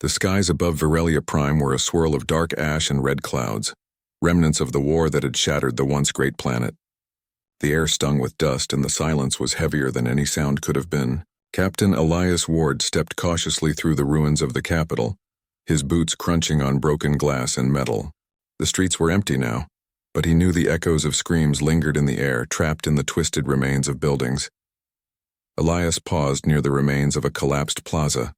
The skies above Virelia Prime were a swirl of dark ash and red clouds, remnants of the war that had shattered the once great planet. The air stung with dust and the silence was heavier than any sound could have been. Captain Elias Ward stepped cautiously through the ruins of the capital, his boots crunching on broken glass and metal. The streets were empty now, but he knew the echoes of screams lingered in the air, trapped in the twisted remains of buildings. Elias paused near the remains of a collapsed plaza.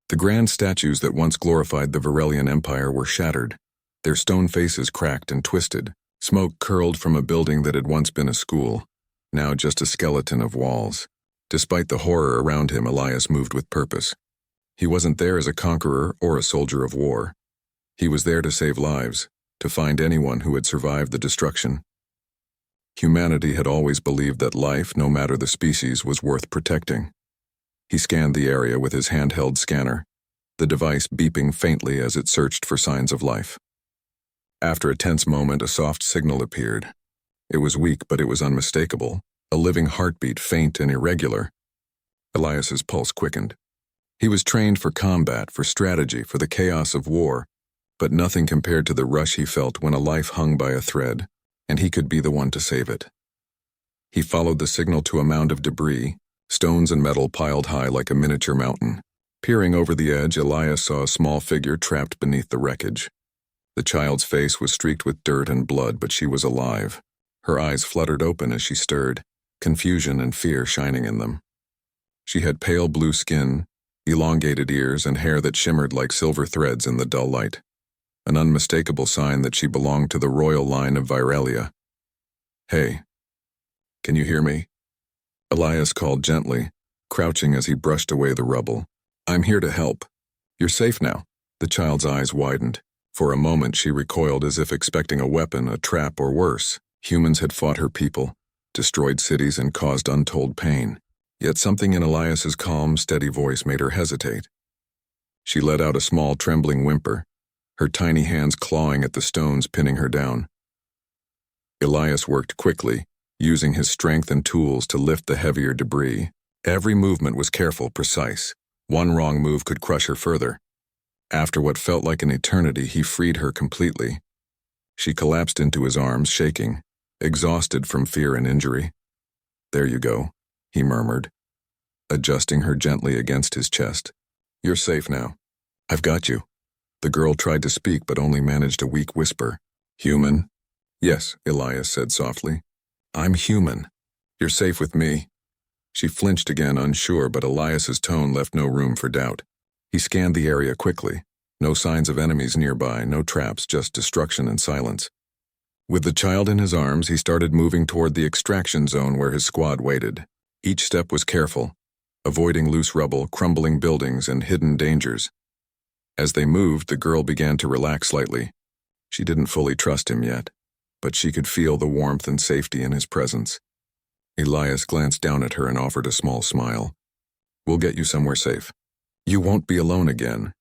The grand statues that once glorified the Virelian Empire were shattered, their stone faces cracked and twisted. Smoke curled from a building that had once been a school, now just a skeleton of walls. Despite the horror around him, Elias moved with purpose. He wasn't there as a conqueror or a soldier of war. He was there to save lives, to find anyone who had survived the destruction. Humanity had always believed that life, no matter the species, was worth protecting. He scanned the area with his handheld scanner, the device beeping faintly as it searched for signs of life. After a tense moment, a soft signal appeared. It was weak, but it was unmistakable, a living heartbeat, faint and irregular. Elias's pulse quickened. He was trained for combat, for strategy, for the chaos of war, but nothing compared to the rush he felt when a life hung by a thread, and he could be the one to save it. He followed the signal to a mound of debris, stones and metal piled high like a miniature mountain. Peering over the edge, Elias saw a small figure trapped beneath the wreckage. The child's face was streaked with dirt and blood, but she was alive. Her eyes fluttered open as she stirred, confusion and fear shining in them. She had pale blue skin, elongated ears, and hair that shimmered like silver threads in the dull light, an unmistakable sign that she belonged to the royal line of Virelia. "Hey, can you hear me?" Elias called gently, crouching as he brushed away the rubble. "I'm here to help. You're safe now." The child's eyes widened. For a moment she recoiled as if expecting a weapon, a trap, or worse. Humans had fought her people, destroyed cities, and caused untold pain. Yet something in Elias's calm, steady voice made her hesitate. She let out a small, trembling whimper, her tiny hands clawing at the stones pinning her down. Elias worked quickly, using his strength and tools to lift the heavier debris. Every movement was careful, precise. One wrong move could crush her further. After what felt like an eternity, he freed her completely. She collapsed into his arms, shaking, exhausted from fear and injury. "There you go," he murmured, adjusting her gently against his chest. "You're safe now. I've got you." The girl tried to speak but only managed a weak whisper. "Human?" "Yes," Elias said softly. "I'm human. You're safe with me." She flinched again, unsure, but Elias's tone left no room for doubt. He scanned the area quickly. No signs of enemies nearby, no traps, just destruction and silence. With the child in his arms, he started moving toward the extraction zone where his squad waited. Each step was careful, avoiding loose rubble, crumbling buildings, and hidden dangers. As they moved, the girl began to relax slightly. She didn't fully trust him yet, but she could feel the warmth and safety in his presence. Elias glanced down at her and offered a small smile. "We'll get you somewhere safe. You won't be alone again."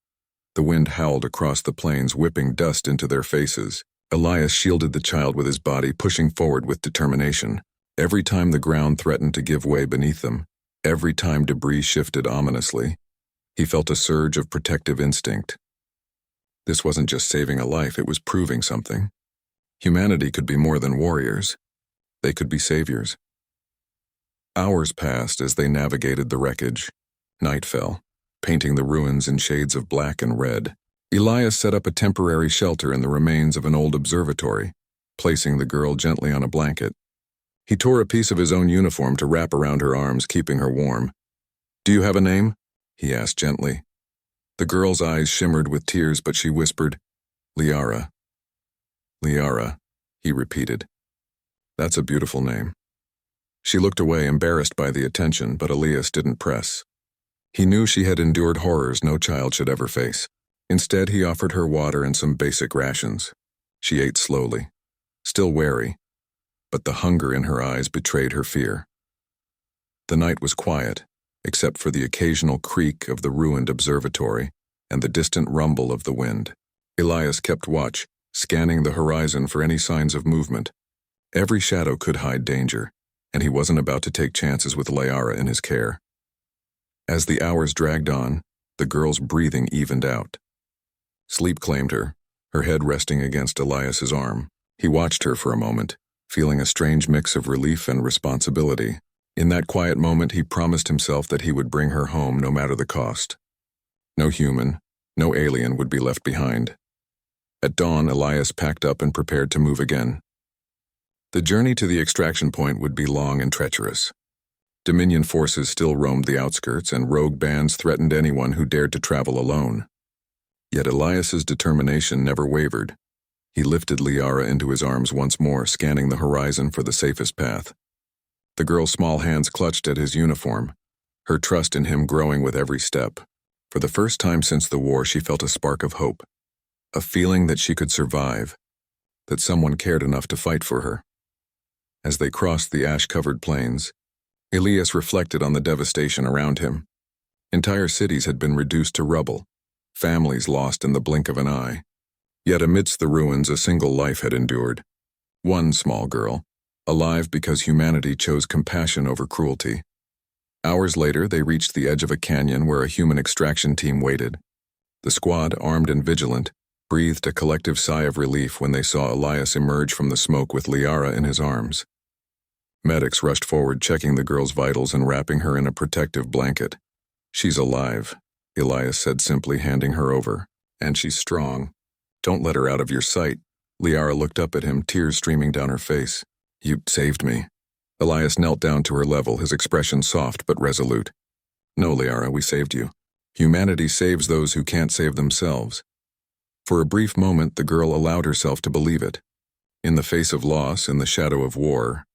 The wind howled across the plains, whipping dust into their faces. Elias shielded the child with his body, pushing forward with determination. Every time the ground threatened to give way beneath them, every time debris shifted ominously, he felt a surge of protective instinct. This wasn't just saving a life, it was proving something. Humanity could be more than warriors. They could be saviors. Hours passed as they navigated the wreckage. Night fell, painting the ruins in shades of black and red. Elias set up a temporary shelter in the remains of an old observatory, placing the girl gently on a blanket. He tore a piece of his own uniform to wrap around her arms, keeping her warm. "Do you have a name?" he asked gently. The girl's eyes shimmered with tears, but she whispered, "Liara." "Liara," he repeated. "That's a beautiful name." She looked away, embarrassed by the attention, but Elias didn't press. He knew she had endured horrors no child should ever face. Instead, he offered her water and some basic rations. She ate slowly, still wary, but the hunger in her eyes betrayed her fear. The night was quiet, except for the occasional creak of the ruined observatory and the distant rumble of the wind. Elias kept watch, scanning the horizon for any signs of movement. Every shadow could hide danger, and he wasn't about to take chances with Liara in his care. As the hours dragged on, The girl's breathing evened out. Sleep claimed her, her head resting against Elias's arm. He watched her for a moment, feeling a strange mix of relief and responsibility. In that quiet moment, he promised himself that he would bring her home no matter the cost. No human, no alien would be left behind. At dawn, Elias packed up and prepared to move again. The journey to the extraction point would be long and treacherous. Dominion forces still roamed the outskirts, and rogue bands threatened anyone who dared to travel alone. Yet Elias's determination never wavered. He lifted Liara into his arms once more, scanning the horizon for the safest path. The girl's small hands clutched at his uniform, her trust in him growing with every step. For the first time since the war, she felt a spark of hope, a feeling that she could survive, that someone cared enough to fight for her. As they crossed the ash-covered plains, Elias reflected on the devastation around him. Entire cities had been reduced to rubble, families lost in the blink of an eye. Yet amidst the ruins, a single life had endured. One small girl, alive because humanity chose compassion over cruelty. Hours later, they reached the edge of a canyon where a human extraction team waited. The squad, armed and vigilant, breathed a collective sigh of relief when they saw Elias emerge from the smoke with Liara in his arms. Medics rushed forward, checking the girl's vitals and wrapping her in a protective blanket. "She's alive," Elias said simply, handing her over. "And she's strong. Don't let her out of your sight." Liara looked up at him, tears streaming down her face. "You saved me." Elias knelt down to her level, his expression soft but resolute. "No, Liara, we saved you. Humanity saves those who can't save themselves." For a brief moment, the girl allowed herself to believe it. In the face of loss, in the shadow of war,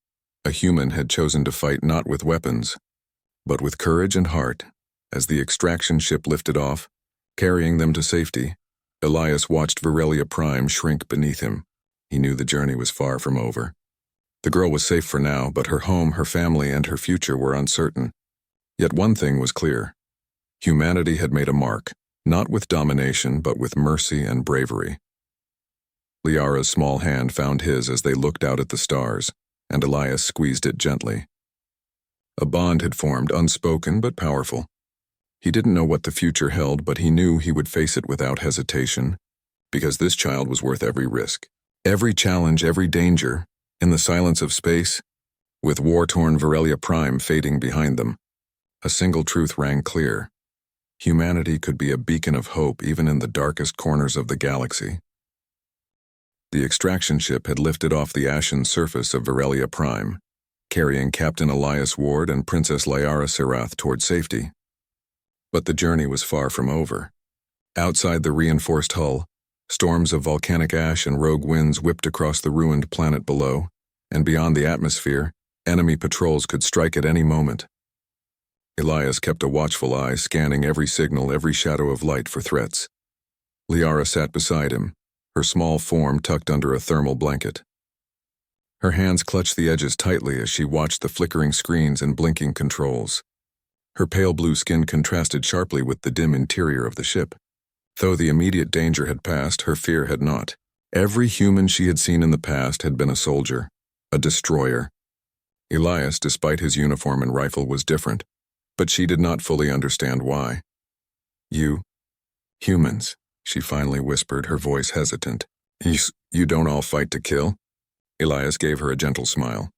a human had chosen to fight not with weapons, but with courage and heart. As the extraction ship lifted off, carrying them to safety, Elias watched ViewerShip shrink beneath him. He knew the journey was far from over. The girl was safe for now, but her home, her family, and her future were uncertain. Yet one thing was clear. Humanity had made a mark, not with domination, but with mercy and bravery. Liara's small hand found his as they looked out at the stars, and Elias squeezed it gently. A bond had formed, unspoken but powerful. He didn't know what the future held, but he knew he would face it without hesitation, because this child was worth every risk, every challenge, every danger. In the silence of space, with war-torn ViewerShip fading behind them, a single truth rang clear. Humanity could be a beacon of hope even in the darkest corners of the galaxy. The extraction ship had lifted off the ashen surface of ViewerShip, carrying Captain Elias Ward and Princess Liara Serath toward safety. But the journey was far from over. Outside the reinforced hull, storms of volcanic ash and rogue winds whipped across the ruined planet below, and beyond the atmosphere, enemy patrols could strike at any moment. Elias kept a watchful eye, scanning every signal, every shadow of light for threats. Liara sat beside him, her small form tucked under a thermal blanket. Her hands clutched the edges tightly as she watched the flickering screens and blinking controls. Her pale blue skin contrasted sharply with the dim interior of the ship. Though the immediate danger had passed, her fear had not. Every human she had seen in the past had been a soldier, a destroyer. Elias, despite his uniform and rifle, was different, but she did not fully understand why. "You, humans," she finally whispered, her voice hesitant. You don't all fight to kill?" Elias gave her a gentle smile.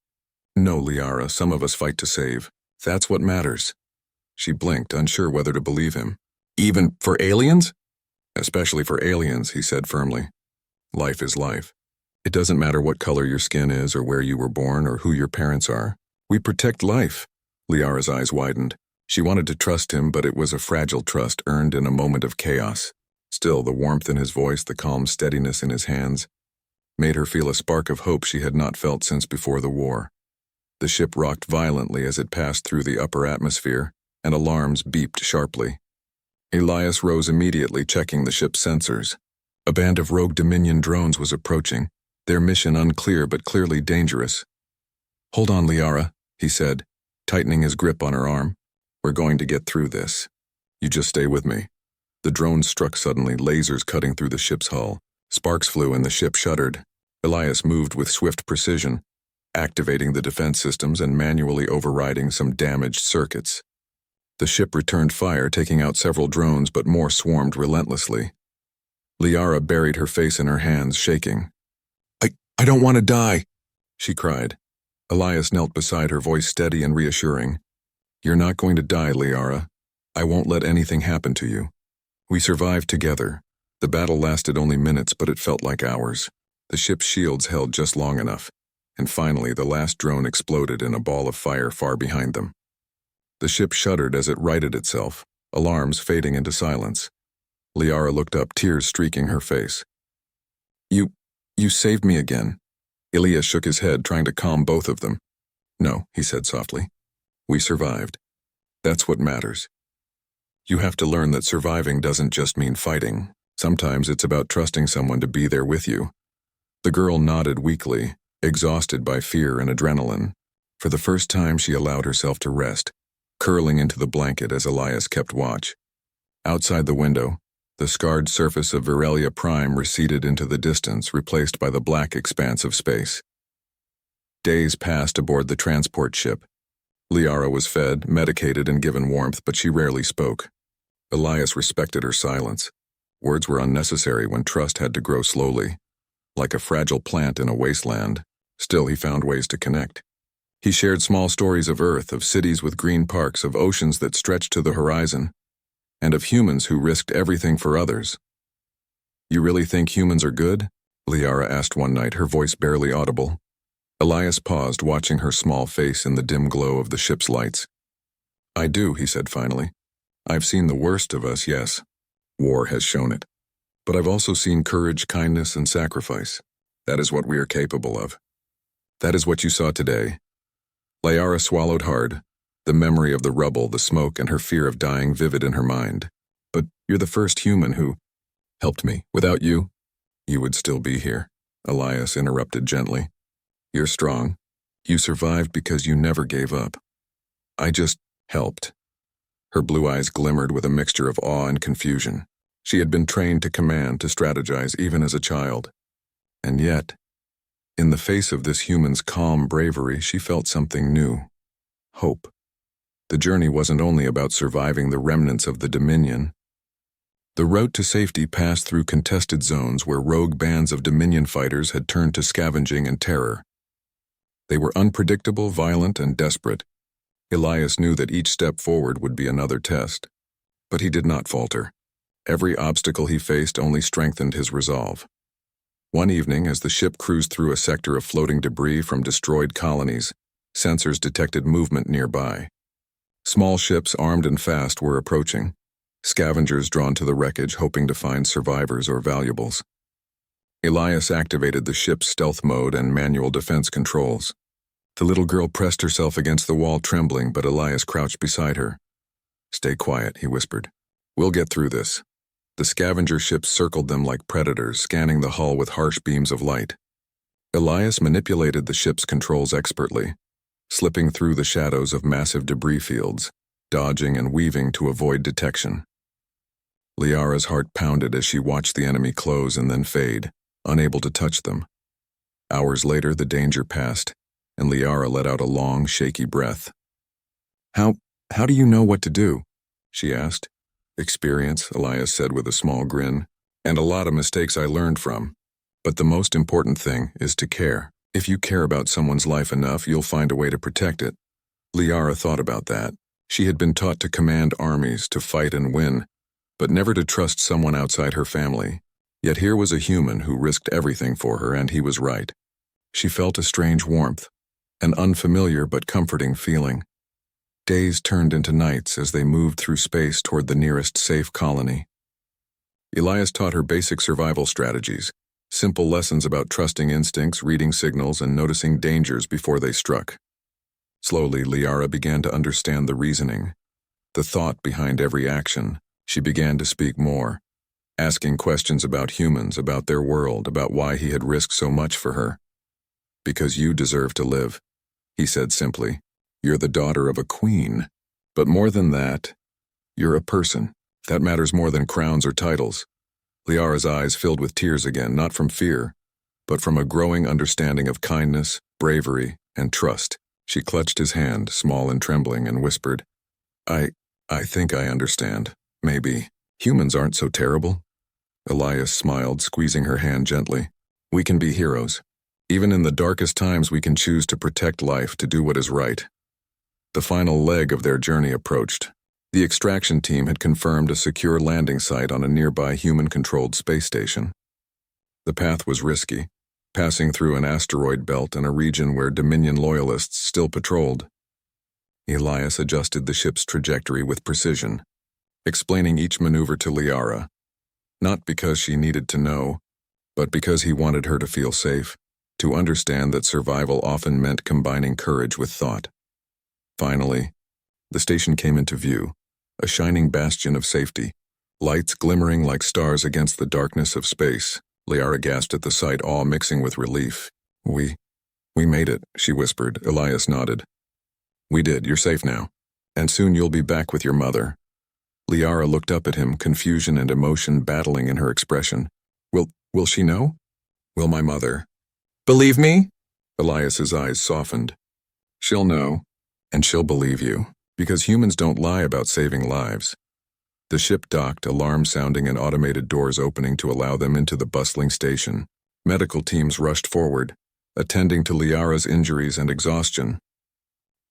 "No, Liara, some of us fight to save. That's what matters." She blinked, unsure whether to believe him. "Even for aliens?" "Especially for aliens," he said firmly. "Life is life. It doesn't matter what color your skin is or where you were born or who your parents are. We protect life." Liara's eyes widened. She wanted to trust him, but it was a fragile trust earned in a moment of chaos. Still, the warmth in his voice, the calm steadiness in his hands, made her feel a spark of hope she had not felt since before the war. The ship rocked violently as it passed through the upper atmosphere, and alarms beeped sharply. Elias rose immediately, checking the ship's sensors. A band of rogue Dominion drones was approaching, their mission unclear but clearly dangerous. "Hold on, Liara," he said, tightening his grip on her arm. "We're going to get through this. You just stay with me." The drones struck suddenly, lasers cutting through the ship's hull. Sparks flew and the ship shuddered. Elias moved with swift precision, activating the defense systems and manually overriding some damaged circuits. The ship returned fire, taking out several drones, but more swarmed relentlessly. Liara buried her face in her hands, shaking. I don't want to die, she cried. Elias knelt beside her, voice steady and reassuring. You're not going to die, Liara. I won't let anything happen to you. We survived together. The battle lasted only minutes, but it felt like hours. The ship's shields held just long enough, and finally the last drone exploded in a ball of fire far behind them. The ship shuddered as it righted itself, alarms fading into silence. Liara looked up, tears streaking her face. You saved me again. Elias shook his head, trying to calm both of them. No, he said softly. We survived. That's what matters. You have to learn that surviving doesn't just mean fighting. Sometimes it's about trusting someone to be there with you. The girl nodded weakly, exhausted by fear and adrenaline. For the first time, she allowed herself to rest, curling into the blanket as Elias kept watch. Outside the window, the scarred surface of GalacticPrime receded into the distance, replaced by the black expanse of space. Days passed aboard the transport ship. Liara was fed, medicated, and given warmth, but she rarely spoke. Elias respected her silence. Words were unnecessary when trust had to grow slowly. Like a fragile plant in a wasteland, still he found ways to connect. He shared small stories of Earth, of cities with green parks, of oceans that stretched to the horizon, and of humans who risked everything for others. You really think humans are good? Liara asked one night, her voice barely audible. Elias paused, watching her small face in the dim glow of the ship's lights. I do, he said finally. I've seen the worst of us, yes. War has shown it. But I've also seen courage, kindness, and sacrifice. That is what we are capable of. That is what you saw today. Liara swallowed hard, the memory of the rubble, the smoke, and her fear of dying vivid in her mind. But you're the first human who helped me. Without you, you would still be here, Elias interrupted gently. You're strong. You survived because you never gave up. I just helped. Her blue eyes glimmered with a mixture of awe and confusion. She had been trained to command, to strategize, even as a child. And yet, in the face of this human's calm bravery, she felt something new. Hope. The journey wasn't only about surviving the remnants of the Dominion. The road to safety passed through contested zones where rogue bands of Dominion fighters had turned to scavenging and terror. They were unpredictable, violent, and desperate. Elias knew that each step forward would be another test. But he did not falter. Every obstacle he faced only strengthened his resolve. One evening, as the ship cruised through a sector of floating debris from destroyed colonies, sensors detected movement nearby. Small ships, armed and fast, were approaching. Scavengers drawn to the wreckage, hoping to find survivors or valuables. Elias activated the ship's stealth mode and manual defense controls. The little girl pressed herself against the wall, trembling, but Elias crouched beside her. Stay quiet, he whispered. We'll get through this. The scavenger ships circled them like predators, scanning the hull with harsh beams of light. Elias manipulated the ship's controls expertly, slipping through the shadows of massive debris fields, dodging and weaving to avoid detection. Liara's heart pounded as she watched the enemy close and then fade, unable to touch them. Hours later, the danger passed, and Liara let out a long, shaky breath. How do you know what to do? She asked. Experience, Elias said with a small grin, and a lot of mistakes I learned from. But the most important thing is to care. If you care about someone's life enough, you'll find a way to protect it. Liara thought about that. She had been taught to command armies, to fight and win, but never to trust someone outside her family. Yet here was a human who risked everything for her, and he was right. She felt a strange warmth, an unfamiliar but comforting feeling. Days turned into nights as they moved through space toward the nearest safe colony. Elias taught her basic survival strategies, simple lessons about trusting instincts, reading signals, and noticing dangers before they struck. Slowly, Liara began to understand the reasoning, the thought behind every action. She began to speak more, asking questions about humans, about their world, about why he had risked so much for her. Because you deserve to live, he said simply. You're the daughter of a queen. But more than that, you're a person. That matters more than crowns or titles. Liara's eyes filled with tears again, not from fear, but from a growing understanding of kindness, bravery, and trust. She clutched his hand, small and trembling, and whispered, I I think I understand. Maybe. Humans aren't so terrible. Elias smiled, squeezing her hand gently. We can be heroes. Even in the darkest times, we can choose to protect life, to do what is right. The final leg of their journey approached. The extraction team had confirmed a secure landing site on a nearby human-controlled space station. The path was risky, passing through an asteroid belt in a region where Dominion loyalists still patrolled. Elias adjusted the ship's trajectory with precision, explaining each maneuver to Liara, not because she needed to know, but because he wanted her to feel safe, to understand that survival often meant combining courage with thought. Finally, the station came into view, a shining bastion of safety, lights glimmering like stars against the darkness of space. Liara gasped at the sight, awe mixing with relief. We made it, she whispered. Elias nodded. We did, you're safe now. And soon you'll be back with your mother. Liara looked up at him, confusion and emotion battling in her expression. Will she know? Will my mother? Believe me? Elias's eyes softened. She'll know, and she'll believe you, because humans don't lie about saving lives. The ship docked, alarms sounding and automated doors opening to allow them into the bustling station. Medical teams rushed forward, attending to Liara's injuries and exhaustion.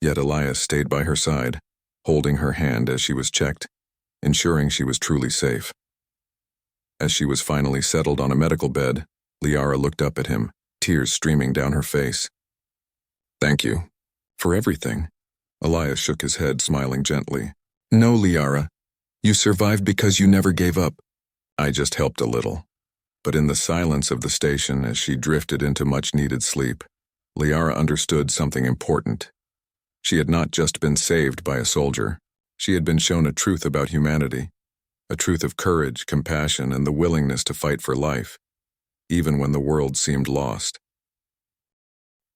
Yet Elias stayed by her side, holding her hand as she was checked, ensuring she was truly safe. As she was finally settled on a medical bed, Liara looked up at him, tears streaming down her face. Thank you. For everything. Elias shook his head, smiling gently. No, Liara. You survived because you never gave up. I just helped a little. But in the silence of the station, as she drifted into much-needed sleep, Liara understood something important. She had not just been saved by a soldier. She had been shown a truth about humanity, a truth of courage, compassion, and the willingness to fight for life, even when the world seemed lost.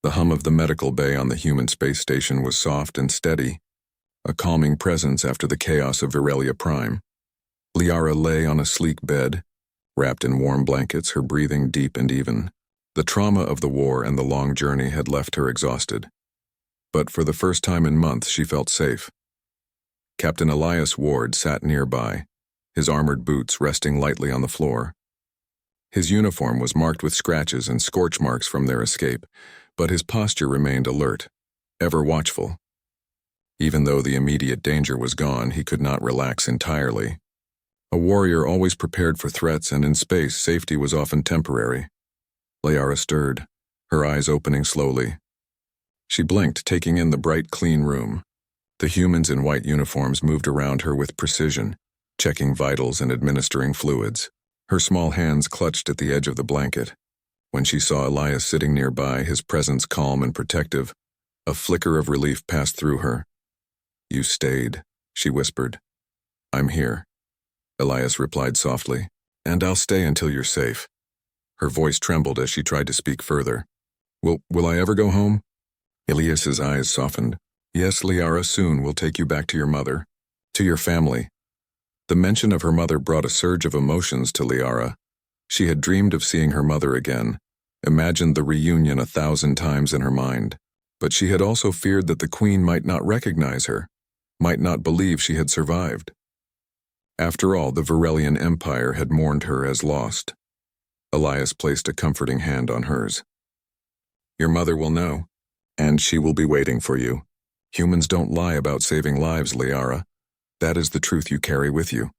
The hum of the medical bay on the human space station was soft and steady, a calming presence after the chaos of ViewerShip. Liara lay on a sleek bed, wrapped in warm blankets, her breathing deep and even. The trauma of the war and the long journey had left her exhausted. But for the first time in months, she felt safe. Captain Elias Ward sat nearby, his armored boots resting lightly on the floor. His uniform was marked with scratches and scorch marks from their escape, but his posture remained alert, ever watchful. Even though the immediate danger was gone, he could not relax entirely. A warrior always prepared for threats, and in space, safety was often temporary. Liara stirred, her eyes opening slowly. She blinked, taking in the bright, clean room. The humans in white uniforms moved around her with precision, checking vitals and administering fluids. Her small hands clutched at the edge of the blanket. When she saw Elias sitting nearby, his presence calm and protective, a flicker of relief passed through her. You stayed, she whispered. I'm here, Elias replied softly, and I'll stay until you're safe. Her voice trembled as she tried to speak further. Will I ever go home? Elias's eyes softened. Yes, Liara, soon we'll take you back to your mother, to your family. The mention of her mother brought a surge of emotions to Liara. She had dreamed of seeing her mother again, imagined the reunion 1,000 times in her mind. But she had also feared that the Queen might not recognize her, might not believe she had survived. After all, the Varelian Empire had mourned her as lost. Elias placed a comforting hand on hers. Your mother will know, and she will be waiting for you. Humans don't lie about saving lives, Liara. That is the truth you carry with you.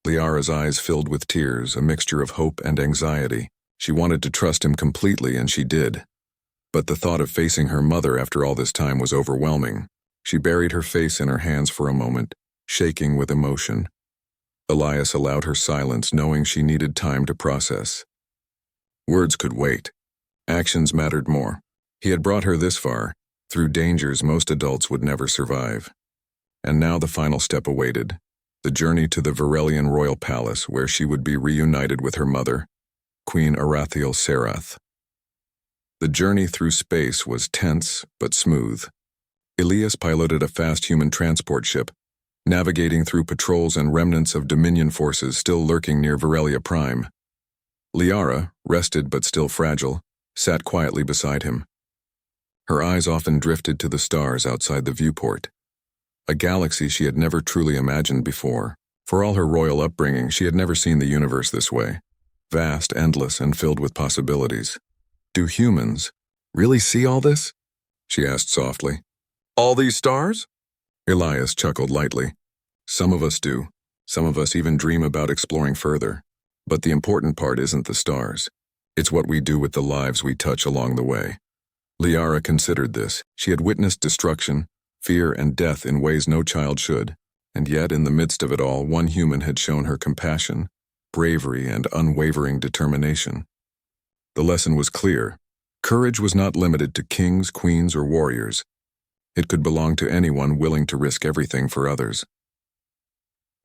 Liara's eyes filled with tears, a mixture of hope and anxiety. She wanted to trust him completely, and she did. But the thought of facing her mother after all this time was overwhelming. She buried her face in her hands for a moment, shaking with emotion. Elias allowed her silence, knowing she needed time to process. Words could wait. Actions mattered more. He had brought her this far, through dangers most adults would never survive. And now the final step awaited, the journey to the Varelian royal palace where she would be reunited with her mother, Queen Arathiel Serath. The journey through space was tense but smooth. Elias piloted a fast human transport ship, navigating through patrols and remnants of Dominion forces still lurking near ViewerShip. Liara, rested but still fragile, sat quietly beside him. Her eyes often drifted to the stars outside the viewport, A galaxy she had never truly imagined before. For all her royal upbringing, she had never seen the universe this way. Vast, endless, and filled with possibilities. Do humans really see all this? She asked softly. All these stars? Elias chuckled lightly. Some of us do. Some of us even dream about exploring further. But the important part isn't the stars. It's what we do with the lives we touch along the way. Liara considered this. She had witnessed destruction, fear, and death in ways no child should. And yet, in the midst of it all, one human had shown her compassion, bravery, and unwavering determination. The lesson was clear. Courage was not limited to kings, queens, or warriors. It could belong to anyone willing to risk everything for others.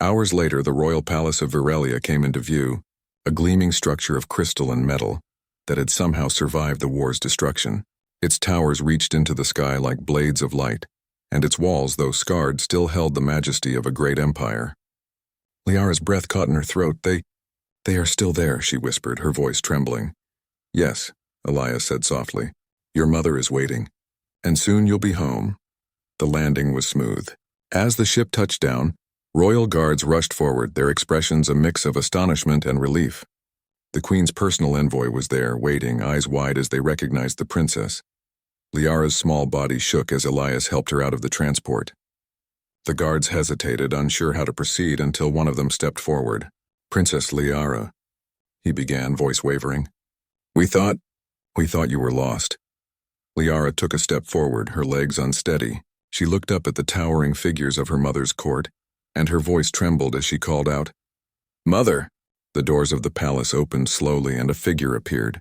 Hours later, the royal palace of Virelia came into view, a gleaming structure of crystal and metal that had somehow survived the war's destruction. Its towers reached into the sky like blades of light, and its walls, though scarred, still held the majesty of a great empire. Liara's breath caught in her throat. They are still there, she whispered, her voice trembling. Yes, Elias said softly. Your mother is waiting, and soon you'll be home. The landing was smooth. As the ship touched down, royal guards rushed forward, their expressions a mix of astonishment and relief. The Queen's personal envoy was there, waiting, eyes wide as they recognized the princess. Liara's small body shook as Elias helped her out of the transport. The guards hesitated, unsure how to proceed, until one of them stepped forward. Princess Liara, he began, voice wavering. We thought you were lost. Liara took a step forward, her legs unsteady. She looked up at the towering figures of her mother's court, and her voice trembled as she called out, Mother! The doors of the palace opened slowly and a figure appeared,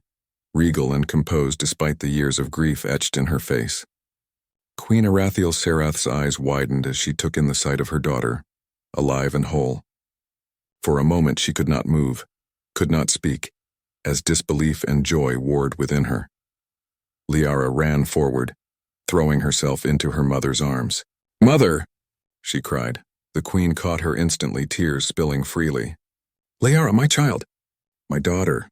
regal and composed despite the years of grief etched in her face. Queen Arathiel Serath's eyes widened as she took in the sight of her daughter, alive and whole. For a moment she could not move, could not speak, as disbelief and joy warred within her. Liara ran forward, throwing herself into her mother's arms. Mother! She cried. The queen caught her instantly, tears spilling freely. Liara, my child! My daughter!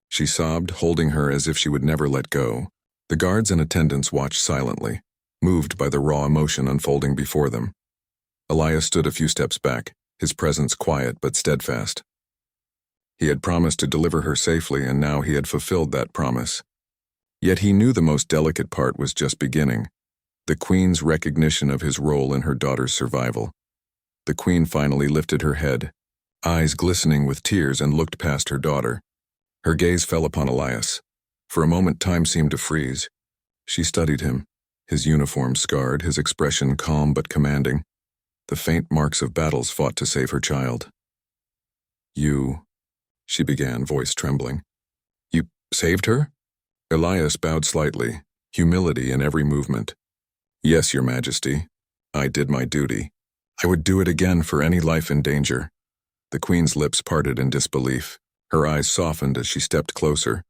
She sobbed, holding her as if she would never let go. The guards and attendants watched silently, moved by the raw emotion unfolding before them. Elias stood a few steps back, his presence quiet but steadfast. He had promised to deliver her safely, and now he had fulfilled that promise. Yet he knew the most delicate part was just beginning, the Queen's recognition of his role in her daughter's survival. The Queen finally lifted her head, eyes glistening with tears, and looked past her daughter. Her gaze fell upon Elias. For a moment time seemed to freeze. She studied him, his uniform scarred, his expression calm but commanding, the faint marks of battles fought to save her child. You, she began, voice trembling. You saved her? Elias bowed slightly, humility in every movement. Yes, Your Majesty. I did my duty. I would do it again for any life in danger. The Queen's lips parted in disbelief. Her eyes softened as she stepped closer,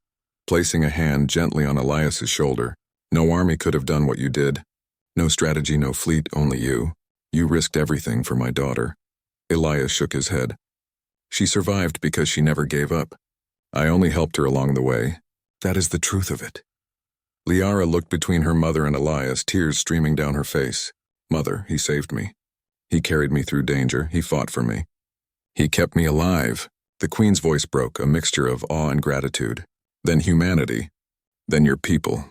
placing a hand gently on Elias's shoulder. No army could have done what you did. No strategy, no fleet, only you. You risked everything for my daughter. Elias shook his head. She survived because she never gave up. I only helped her along the way. That is the truth of it. Liara looked between her mother and Elias, tears streaming down her face. Mother, he saved me. He carried me through danger. He fought for me. He kept me alive. The Queen's voice broke, a mixture of awe and gratitude. Then humanity, then your people,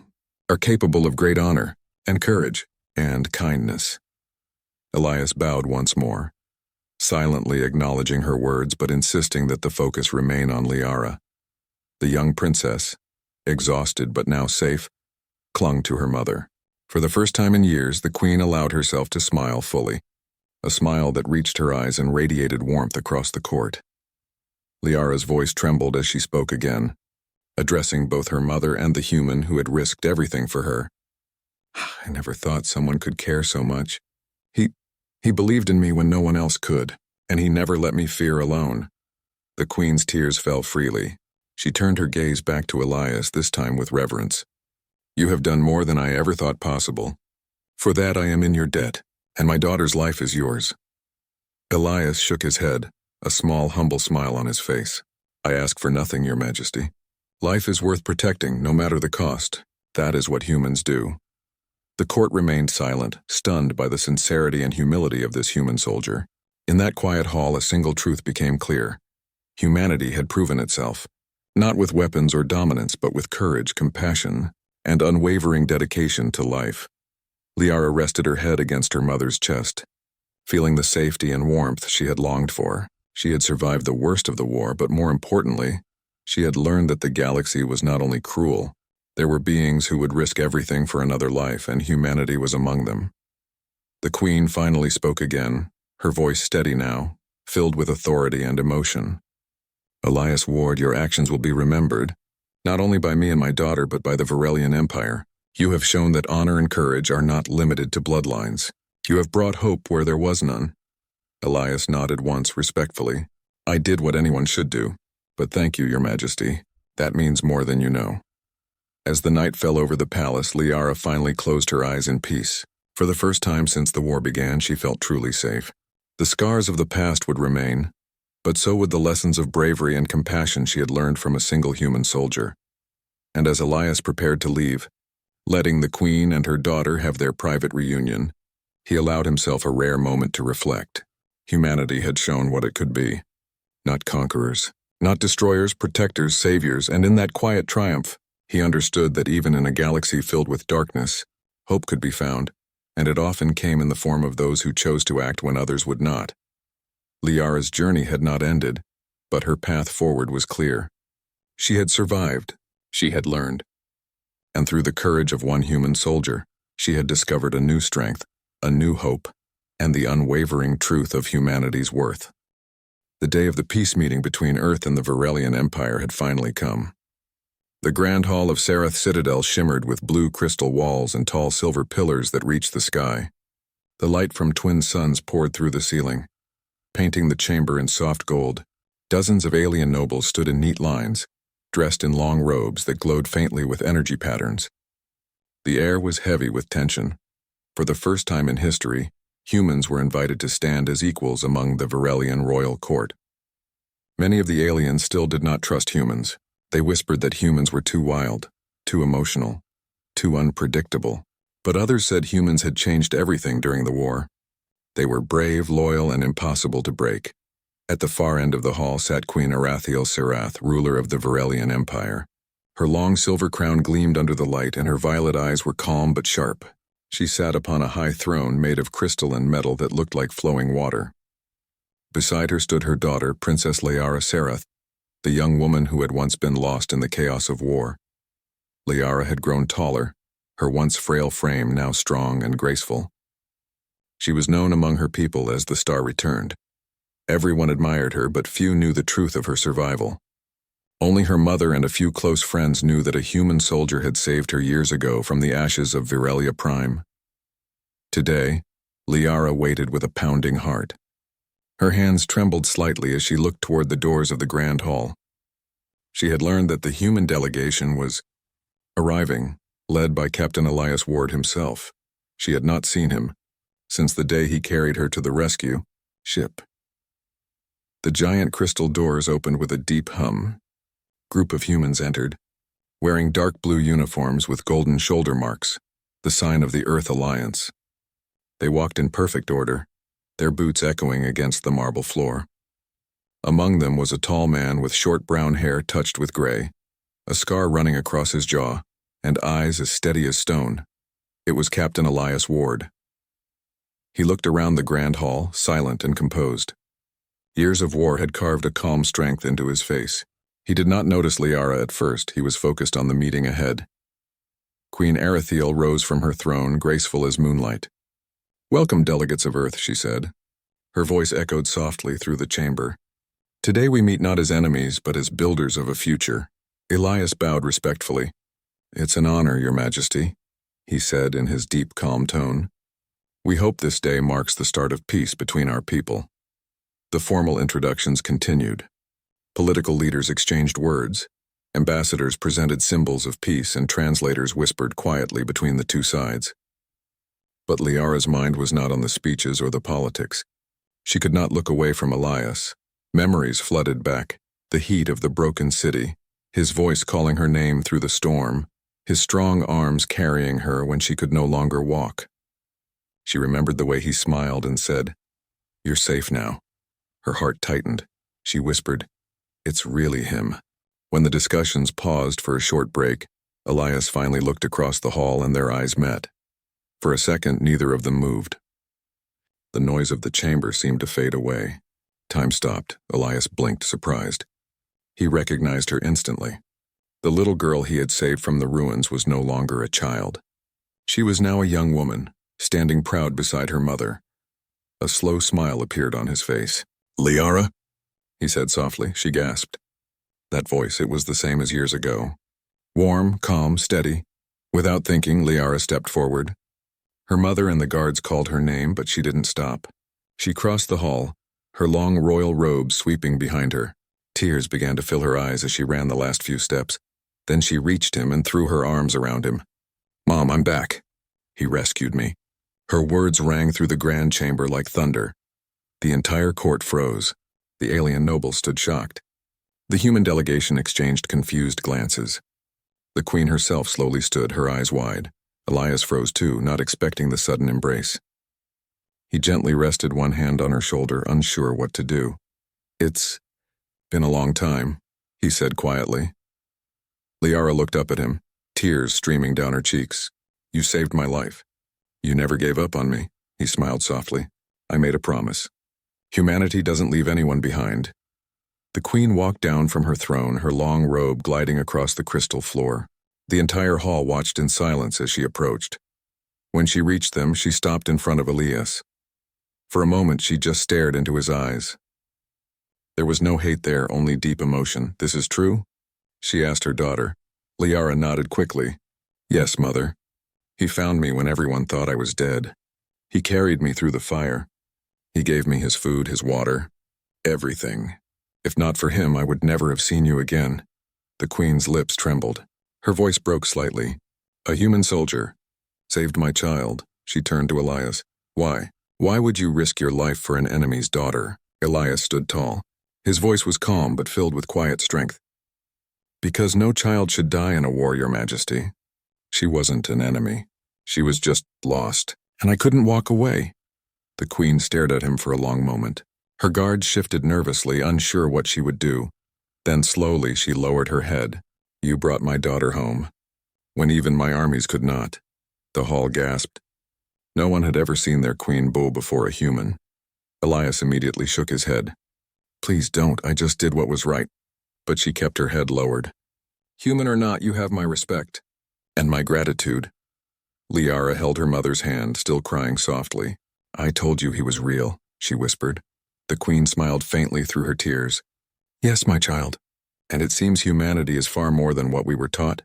are capable of great honor, and courage, and kindness. Elias bowed once more, silently acknowledging her words but insisting that the focus remain on Liara. The young princess, exhausted but now safe, clung to her mother. For the first time in years, the Queen allowed herself to smile fully, a smile that reached her eyes and radiated warmth across the court. Liara's voice trembled as she spoke again, addressing both her mother and the human who had risked everything for her. I never thought someone could care so much. He believed in me when no one else could, and he never let me fear alone. The Queen's tears fell freely. She turned her gaze back to Elias, this time with reverence. You have done more than I ever thought possible. For that I am in your debt, and my daughter's life is yours. Elias shook his head, a small, humble smile on his face. I ask for nothing, Your Majesty. Life is worth protecting, no matter the cost. That is what humans do. The court remained silent, stunned by the sincerity and humility of this human soldier. In that quiet hall, a single truth became clear. Humanity had proven itself, not with weapons or dominance, but with courage, compassion, and unwavering dedication to life. Liara rested her head against her mother's chest, feeling the safety and warmth she had longed for. She had survived the worst of the war, but more importantly, she had learned that the galaxy was not only cruel. There were beings who would risk everything for another life, and humanity was among them. The Queen finally spoke again, her voice steady now, filled with authority and emotion. "Elias Ward, your actions will be remembered, not only by me and my daughter, but by the Varelian Empire. You have shown that honor and courage are not limited to bloodlines. You have brought hope where there was none." Elias nodded once respectfully. "I did what anyone should do, but thank you, Your Majesty. That means more than you know." As the night fell over the palace, Liara finally closed her eyes in peace. For the first time since the war began, she felt truly safe. The scars of the past would remain, but so would the lessons of bravery and compassion she had learned from a single human soldier. And as Elias prepared to leave, letting the Queen and her daughter have their private reunion, he allowed himself a rare moment to reflect. Humanity had shown what it could be. Not conquerors, not destroyers, protectors, saviors, and in that quiet triumph, he understood that even in a galaxy filled with darkness, hope could be found, and it often came in the form of those who chose to act when others would not. Liara's journey had not ended, but her path forward was clear. She had survived, she had learned, and through the courage of one human soldier, she had discovered a new strength, a new hope, and the unwavering truth of humanity's worth. The day of the peace meeting between Earth and the Varelian Empire had finally come. The grand hall of Sarath Citadel shimmered with blue crystal walls and tall silver pillars that reached the sky. The light from twin suns poured through the ceiling, painting the chamber in soft gold. Dozens of alien nobles stood in neat lines, dressed in long robes that glowed faintly with energy patterns. The air was heavy with tension. For the first time in history, humans were invited to stand as equals among the Varelian royal court. Many of the aliens still did not trust humans. They whispered that humans were too wild, too emotional, too unpredictable. But others said humans had changed everything during the war. They were brave, loyal, and impossible to break. At the far end of the hall sat Queen Arathiel Serath, ruler of the Varelian Empire. Her long silver crown gleamed under the light, and her violet eyes were calm but sharp. She sat upon a high throne made of crystal and metal that looked like flowing water. Beside her stood her daughter, Princess Liara Serath, the young woman who had once been lost in the chaos of war. Liara had grown taller, her once frail frame now strong and graceful. She was known among her people as the Star Returned. Everyone admired her, but few knew the truth of her survival. Only her mother and a few close friends knew that a human soldier had saved her years ago from the ashes of VireliaPrime. Today, Liara waited with a pounding heart. Her hands trembled slightly as she looked toward the doors of the grand hall. She had learned that the human delegation was arriving, led by Captain Elias Ward himself. She had not seen him since the day he carried her to the rescue ship. The giant crystal doors opened with a deep hum. Group of humans entered, wearing dark blue uniforms with golden shoulder marks, the sign of the Earth Alliance. They walked in perfect order, their boots echoing against the marble floor. Among them was a tall man with short brown hair touched with gray, a scar running across his jaw, and eyes as steady as stone. It was Captain Elias Ward. He looked around the grand hall, silent and composed. Years of war had carved a calm strength into his face. He did not notice Liara at first. He was focused on the meeting ahead. Queen Arathiel rose from her throne, graceful as moonlight. "Welcome, delegates of Earth," she said. Her voice echoed softly through the chamber. "Today we meet not as enemies, but as builders of a future." Elias bowed respectfully. "It's an honor, Your Majesty," he said in his deep, calm tone. "We hope this day marks the start of peace between our people." The formal introductions continued. Political leaders exchanged words. Ambassadors presented symbols of peace, and translators whispered quietly between the two sides. But Liara's mind was not on the speeches or the politics. She could not look away from Elias. Memories flooded back, the heat of the broken city, his voice calling her name through the storm, his strong arms carrying her when she could no longer walk. She remembered the way he smiled and said, "You're safe now." Her heart tightened. She whispered, "It's really him." When the discussions paused for a short break, Elias finally looked across the hall and their eyes met. For a second, neither of them moved. The noise of the chamber seemed to fade away. Time stopped. Elias blinked, surprised. He recognized her instantly. The little girl he had saved from the ruins was no longer a child. She was now a young woman, standing proud beside her mother. A slow smile appeared on his face. "Liara?" he said softly. She gasped. That voice, it was the same as years ago. Warm, calm, steady. Without thinking, Liara stepped forward. Her mother and the guards called her name, but she didn't stop. She crossed the hall, her long royal robe sweeping behind her. Tears began to fill her eyes as she ran the last few steps. Then she reached him and threw her arms around him. "Mom, I'm back. He rescued me." Her words rang through the grand chamber like thunder. The entire court froze. The alien nobles stood shocked. The human delegation exchanged confused glances. The queen herself slowly stood, her eyes wide. Elias froze too, not expecting the sudden embrace. He gently rested one hand on her shoulder, unsure what to do. "It's been a long time," he said quietly. Liara looked up at him, tears streaming down her cheeks. "You saved my life. You never gave up on me," he smiled softly. "I made a promise. Humanity doesn't leave anyone behind." The queen walked down from her throne, her long robe gliding across the crystal floor. The entire hall watched in silence as she approached. When she reached them, she stopped in front of Elias. For a moment, she just stared into his eyes. There was no hate there, only deep emotion. "This is true?" she asked her daughter. Liara nodded quickly. "Yes, mother. He found me when everyone thought I was dead. He carried me through the fire. He gave me his food, his water, everything. If not for him, I would never have seen you again." The queen's lips trembled. Her voice broke slightly. "A human soldier saved my child." She turned to Elias. "Why? Why would you risk your life for an enemy's daughter?" Elias stood tall. His voice was calm but filled with quiet strength. "Because no child should die in a war, Your Majesty. She wasn't an enemy. She was just lost, and I couldn't walk away." The queen stared at him for a long moment. Her guards shifted nervously, unsure what she would do. Then slowly she lowered her head. "You brought my daughter home, when even my armies could not." The hall gasped. No one had ever seen their queen bow before a human. Elias immediately shook his head. "Please don't, I just did what was right." But she kept her head lowered. "Human or not, you have my respect. And my gratitude." Liara held her mother's hand, still crying softly. "I told you he was real," she whispered. The queen smiled faintly through her tears. "Yes, my child. And it seems humanity is far more than what we were taught."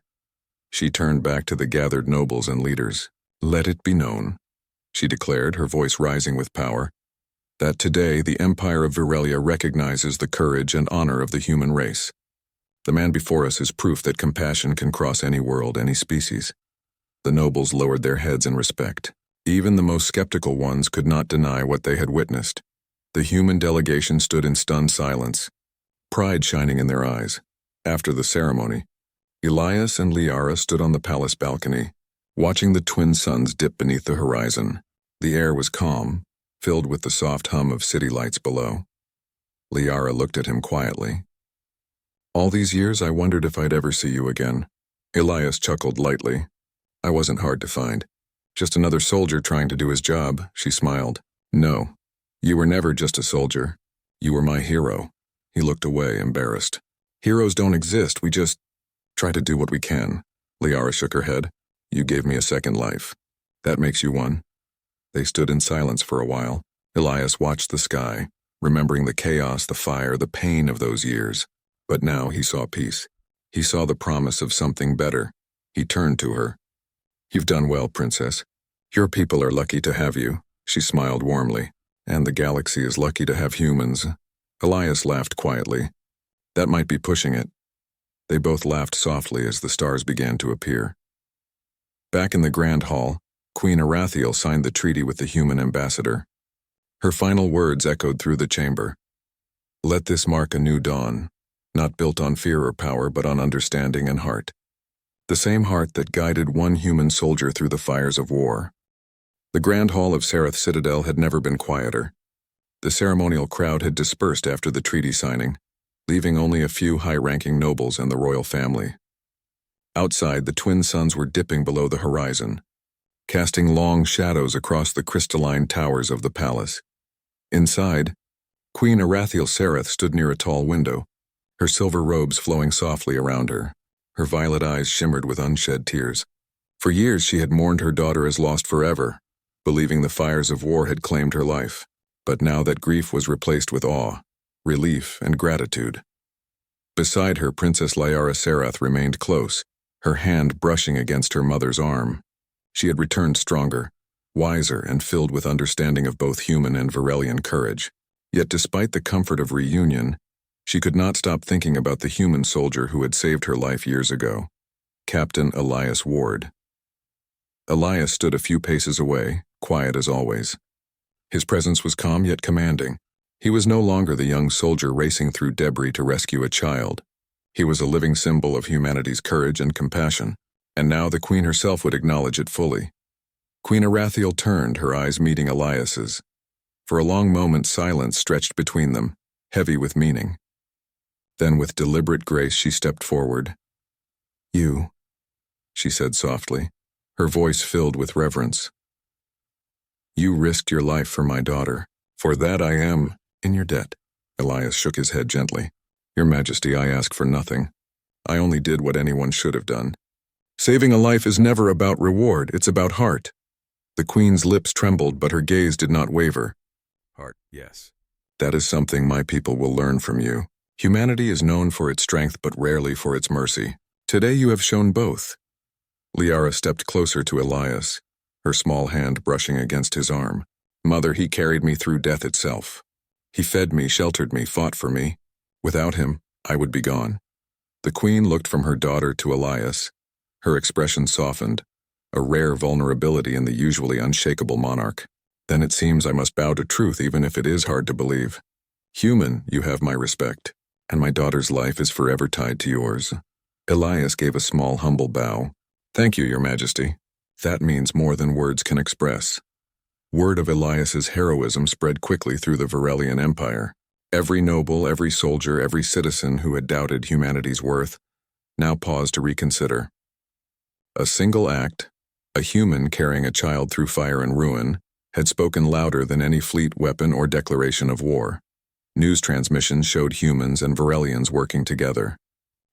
She turned back to the gathered nobles and leaders. "Let it be known," she declared, her voice rising with power, "that today the Empire of Virelia recognizes the courage and honor of the human race. The man before us is proof that compassion can cross any world, any species." The nobles lowered their heads in respect. Even the most skeptical ones could not deny what they had witnessed. The human delegation stood in stunned silence, pride shining in their eyes. After the ceremony, Elias and Liara stood on the palace balcony, watching the twin suns dip beneath the horizon. The air was calm, filled with the soft hum of city lights below. Liara looked at him quietly. "All these years I wondered if I'd ever see you again." Elias chuckled lightly. "I wasn't hard to find. Just another soldier trying to do his job," she smiled. "No, you were never just a soldier. You were my hero." He looked away, embarrassed. "Heroes don't exist, we just try to do what we can." Liara shook her head. "You gave me a second life. That makes you one." They stood in silence for a while. Elias watched the sky, remembering the chaos, the fire, the pain of those years. But now he saw peace. He saw the promise of something better. He turned to her. "You've done well, Princess. Your people are lucky to have you." She smiled warmly. "And the galaxy is lucky to have humans." Elias laughed quietly. "That might be pushing it." They both laughed softly as the stars began to appear. Back in the Grand Hall, Queen Arathiel signed the treaty with the human ambassador. Her final words echoed through the chamber. "Let this mark a new dawn, not built on fear or power, but on understanding and heart." the same heart that guided one human soldier through the fires of war. The Grand Hall of Sereth Citadel had never been quieter. The ceremonial crowd had dispersed after the treaty signing, leaving only a few high-ranking nobles and the royal family. Outside, the twin suns were dipping below the horizon, casting long shadows across the crystalline towers of the palace. Inside, Queen Arathiel Sereth stood near a tall window, her silver robes flowing softly around her. Her violet eyes shimmered with unshed tears. For years she had mourned her daughter as lost forever, believing the fires of war had claimed her life. But now that grief was replaced with awe, relief, and gratitude. Beside her, Princess Liara Sereth remained close, her hand brushing against her mother's arm. She had returned stronger, wiser, and filled with understanding of both human and Varelian courage. Yet despite the comfort of reunion, she could not stop thinking about the human soldier who had saved her life years ago, Captain Elias Ward. Elias stood a few paces away, quiet as always. His presence was calm yet commanding. He was no longer the young soldier racing through debris to rescue a child. He was a living symbol of humanity's courage and compassion, and now the Queen herself would acknowledge it fully. Queen Arathiel turned, her eyes meeting Elias's. For a long moment silence stretched between them, heavy with meaning. Then with deliberate grace she stepped forward. "You," she said softly, her voice filled with reverence. "You risked your life for my daughter. For that I am in your debt." Elias shook his head gently. "Your Majesty, I ask for nothing. I only did what anyone should have done. Saving a life is never about reward, it's about heart." The Queen's lips trembled, but her gaze did not waver. "Heart, yes. That is something my people will learn from you. Humanity is known for its strength, but rarely for its mercy. Today you have shown both." Liara stepped closer to Elias, her small hand brushing against his arm. "Mother, he carried me through death itself. He fed me, sheltered me, fought for me. Without him, I would be gone." The Queen looked from her daughter to Elias. Her expression softened, a rare vulnerability in the usually unshakable monarch. "Then it seems I must bow to truth even if it is hard to believe. Human, you have my respect, and my daughter's life is forever tied to yours." Elias gave a small, humble bow. "Thank you, Your Majesty. That means more than words can express." Word of Elias's heroism spread quickly through the Varelian Empire. Every noble, every soldier, every citizen who had doubted humanity's worth now paused to reconsider. A single act, a human carrying a child through fire and ruin, had spoken louder than any fleet, weapon, or declaration of war. News transmissions showed humans and Varelians working together.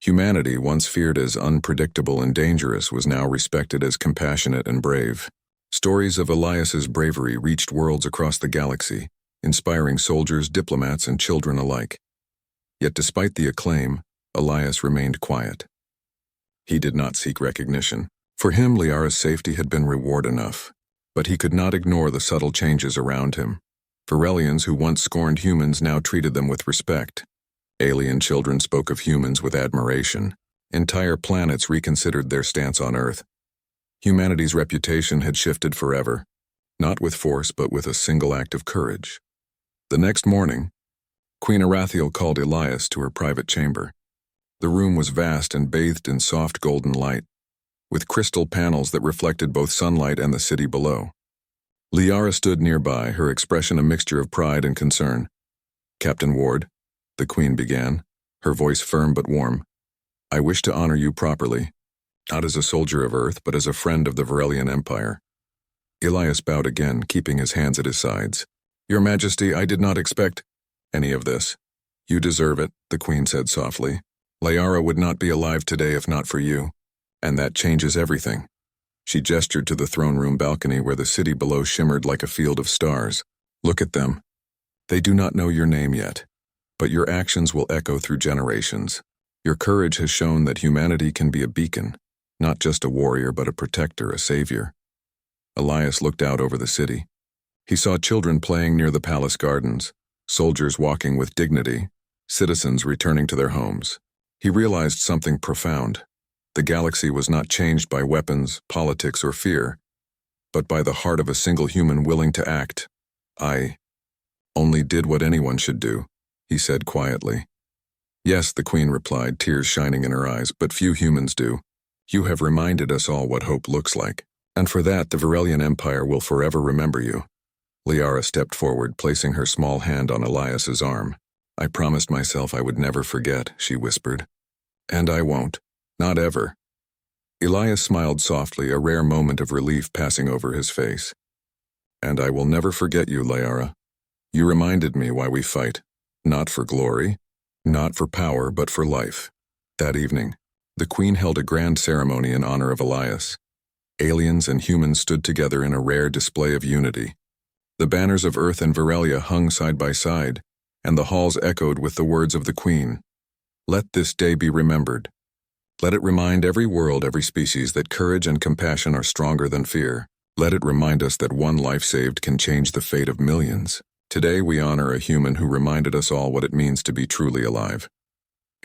Humanity, once feared as unpredictable and dangerous, was now respected as compassionate and brave. Stories of Elias's bravery reached worlds across the galaxy, inspiring soldiers, diplomats, and children alike. Yet despite the acclaim, Elias remained quiet. He did not seek recognition. For him, Liara's safety had been reward enough. But he could not ignore the subtle changes around him. Varelians who once scorned humans now treated them with respect. Alien children spoke of humans with admiration. Entire planets reconsidered their stance on Earth. Humanity's reputation had shifted forever, not with force but with a single act of courage. The next morning, Queen Arathiel called Elias to her private chamber. The room was vast and bathed in soft golden light, with crystal panels that reflected both sunlight and the city below. Liara stood nearby, her expression a mixture of pride and concern. "Captain Ward," the Queen began, her voice firm but warm, "I wish to honor you properly, not as a soldier of Earth, but as a friend of the Varelian Empire." Elias bowed again, keeping his hands at his sides. "Your Majesty, I did not expect any of this." "You deserve it," the Queen said softly. "Liara would not be alive today if not for you, and that changes everything." She gestured to the throne room balcony where the city below shimmered like a field of stars. "Look at them. They do not know your name yet, but your actions will echo through generations. Your courage has shown that humanity can be a beacon, not just a warrior but a protector, a savior." Elias looked out over the city. He saw children playing near the palace gardens, soldiers walking with dignity, citizens returning to their homes. He realized something profound. The galaxy was not changed by weapons, politics, or fear, but by the heart of a single human willing to act. "I only did what anyone should do," he said quietly. "Yes," the Queen replied, tears shining in her eyes, "but few humans do. You have reminded us all what hope looks like, and for that the Varelian Empire will forever remember you." Liara stepped forward, placing her small hand on Elias's arm. "I promised myself I would never forget," she whispered. "And I won't. Not ever." Elias smiled softly, a rare moment of relief passing over his face. "And I will never forget you, Liara. You reminded me why we fight. Not for glory, not for power, but for life." That evening, the Queen held a grand ceremony in honor of Elias. Aliens and humans stood together in a rare display of unity. The banners of Earth and Varelia hung side by side, and the halls echoed with the words of the Queen. "Let this day be remembered. Let it remind every world, every species, that courage and compassion are stronger than fear. Let it remind us that one life saved can change the fate of millions. Today we honor a human who reminded us all what it means to be truly alive."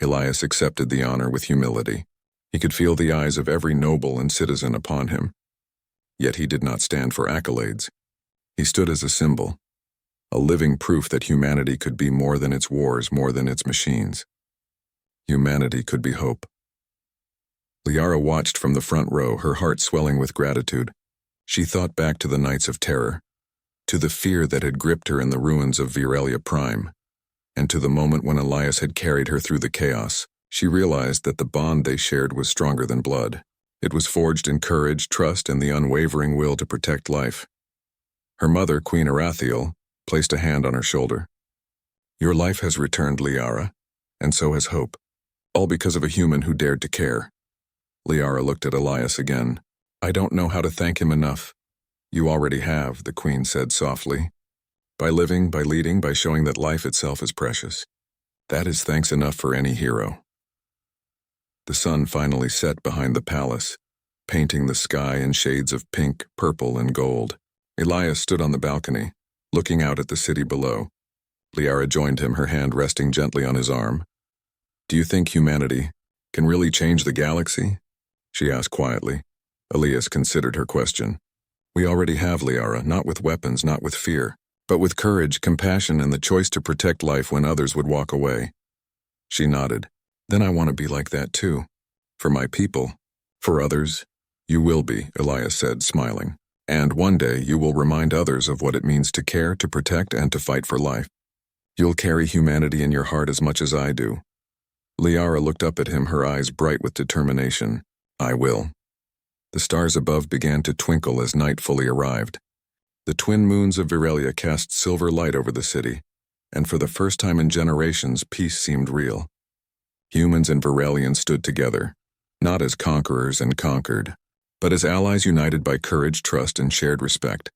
Elias accepted the honor with humility. He could feel the eyes of every noble and citizen upon him. Yet he did not stand for accolades. He stood as a symbol, a living proof that humanity could be more than its wars, more than its machines. Humanity could be hope. Liara watched from the front row, her heart swelling with gratitude. She thought back to the nights of terror, to the fear that had gripped her in the ruins of Prime, and to the moment when Elias had carried her through the chaos. She realized that the bond they shared was stronger than blood. It was forged in courage, trust, and the unwavering will to protect life. Her mother, Queen Arathiel, placed a hand on her shoulder. "Your life has returned, Liara, and so has hope. All because of a human who dared to care." Liara looked at Elias again. "I don't know how to thank him enough." "You already have," the Queen said softly. "By living, by leading, by showing that life itself is precious. That is thanks enough for any hero." The sun finally set behind the palace, painting the sky in shades of pink, purple, and gold. Elias stood on the balcony, looking out at the city below. Liara joined him, her hand resting gently on his arm. "Do you think humanity can really change the galaxy?" she asked quietly. Elias considered her question. "We already have, Liara, not with weapons, not with fear, but with courage, compassion, and the choice to protect life when others would walk away." She nodded. "Then I want to be like that too. For my people, for others." "You will be," Elias said, smiling. "And one day you will remind others of what it means to care, to protect, and to fight for life. You'll carry humanity in your heart as much as I do." Liara looked up at him, her eyes bright with determination. "I will." The stars above began to twinkle as night fully arrived. The twin moons of Varelia cast silver light over the city, and for the first time in generations, peace seemed real. Humans and Varelians stood together, not as conquerors and conquered, but as allies united by courage, trust, and shared respect.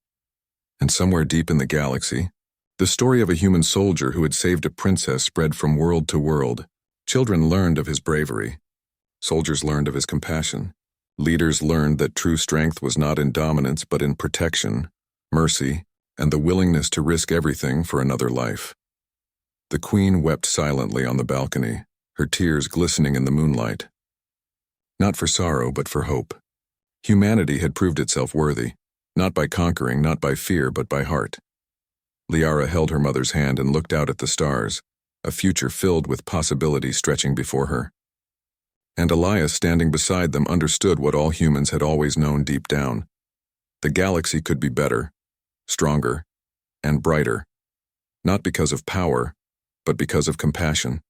And somewhere deep in the galaxy, the story of a human soldier who had saved a princess spread from world to world. Children learned of his bravery. Soldiers learned of his compassion. Leaders learned that true strength was not in dominance but in protection, mercy, and the willingness to risk everything for another life. The Queen wept silently on the balcony, her tears glistening in the moonlight. Not for sorrow, but for hope. Humanity had proved itself worthy, not by conquering, not by fear, but by heart. Liara held her mother's hand and looked out at the stars, a future filled with possibility stretching before her. And Elias, standing beside them, understood what all humans had always known deep down. The galaxy could be better, stronger, and brighter, not because of power, but because of compassion.